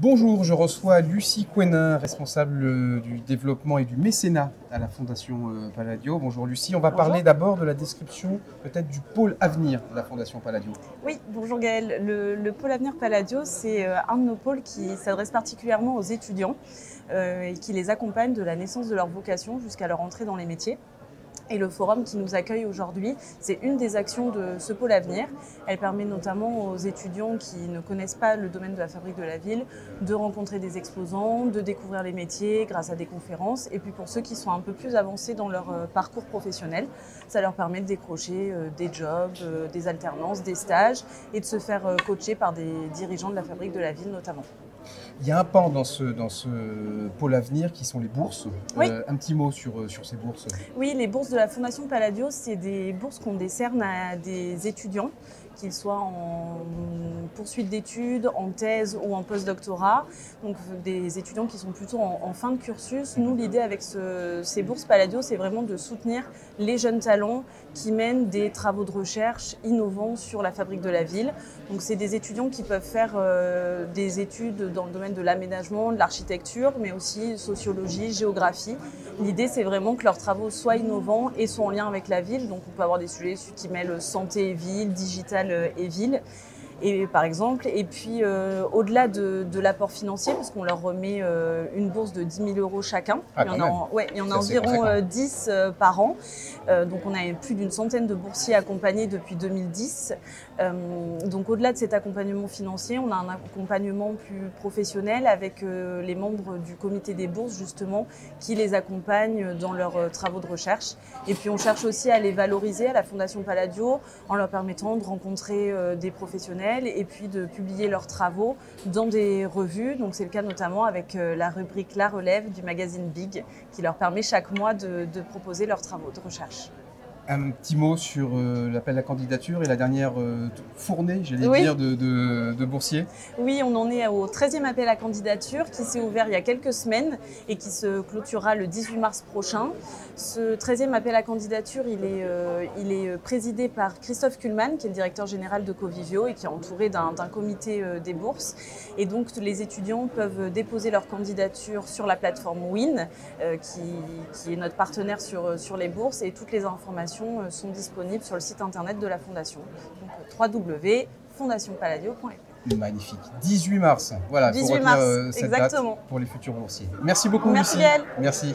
Bonjour, je reçois Lucie Couesnin, responsable du développement et du mécénat à la Fondation Palladio. Bonjour Lucie, on va parler d'abord de la description peut-être du pôle avenir de la Fondation Palladio. Oui, bonjour Gaëlle. Le pôle avenir Palladio, c'est un de nos pôles qui s'adresse particulièrement aux étudiants et qui les accompagne de la naissance de leur vocation jusqu'à leur entrée dans les métiers. Et le forum qui nous accueille aujourd'hui, c'est une des actions de ce pôle avenir. Elle permet notamment aux étudiants qui ne connaissent pas le domaine de la fabrique de la ville de rencontrer des exposants, de découvrir les métiers grâce à des conférences. Et puis pour ceux qui sont un peu plus avancés dans leur parcours professionnel, ça leur permet de décrocher des jobs, des alternances, des stages et de se faire coacher par des dirigeants de la fabrique de la ville notamment. Il y a un pan dans ce pôle avenir qui sont les bourses. Oui. Un petit mot sur ces bourses. Oui, les bourses de la Fondation Palladio, c'est des bourses qu'on décerne à des étudiants, qu'ils soient en poursuite d'études, en thèse ou en post-doctorat. Donc des étudiants qui sont plutôt en fin de cursus. Nous, l'idée avec ces bourses Palladio, c'est vraiment de soutenir les jeunes talents qui mènent des travaux de recherche innovants sur la fabrique de la ville. Donc c'est des étudiants qui peuvent faire des études dans le domaine de l'aménagement, de l'architecture, mais aussi sociologie, géographie. L'idée, c'est vraiment que leurs travaux soient innovants et soient en lien avec la ville. Donc on peut avoir des sujets qui mêlent santé et ville, digital et ville. Et par exemple, et puis au-delà de l'apport financier, parce qu'on leur remet une bourse de 10 000 € chacun. Il y en a environ 10 par an. Donc on a plus d'une centaine de boursiers accompagnés depuis 2010. Donc au-delà de cet accompagnement financier, on a un accompagnement plus professionnel avec les membres du comité des bourses justement qui les accompagnent dans leurs travaux de recherche. Et puis on cherche aussi à les valoriser à la Fondation Palladio en leur permettant de rencontrer des professionnels et puis de publier leurs travaux dans des revues. Donc c'est le cas notamment avec la rubrique La Relève du magazine Big qui leur permet chaque mois de proposer leurs travaux de recherche. Un petit mot sur l'appel à candidature et la dernière fournée, j'allais dire, de boursiers. Oui, on en est au 13e appel à candidature qui s'est ouvert il y a quelques semaines et qui se clôturera le 18 mars prochain. Ce 13e appel à candidature, il est présidé par Christophe Kuhlmann, qui est le directeur général de Covivio et qui est entouré d'un comité des bourses. Et donc les étudiants peuvent déposer leur candidature sur la plateforme WIN, qui est notre partenaire sur les bourses, et toutes les informations sont disponibles sur le site internet de la Fondation. Donc www.fondationpalladio.fr. Magnifique. 18 mars. Voilà, 18 mars, cette exactement. date pour les futurs boursiers. Merci beaucoup, Merci Lucie. Gaëlle. Merci.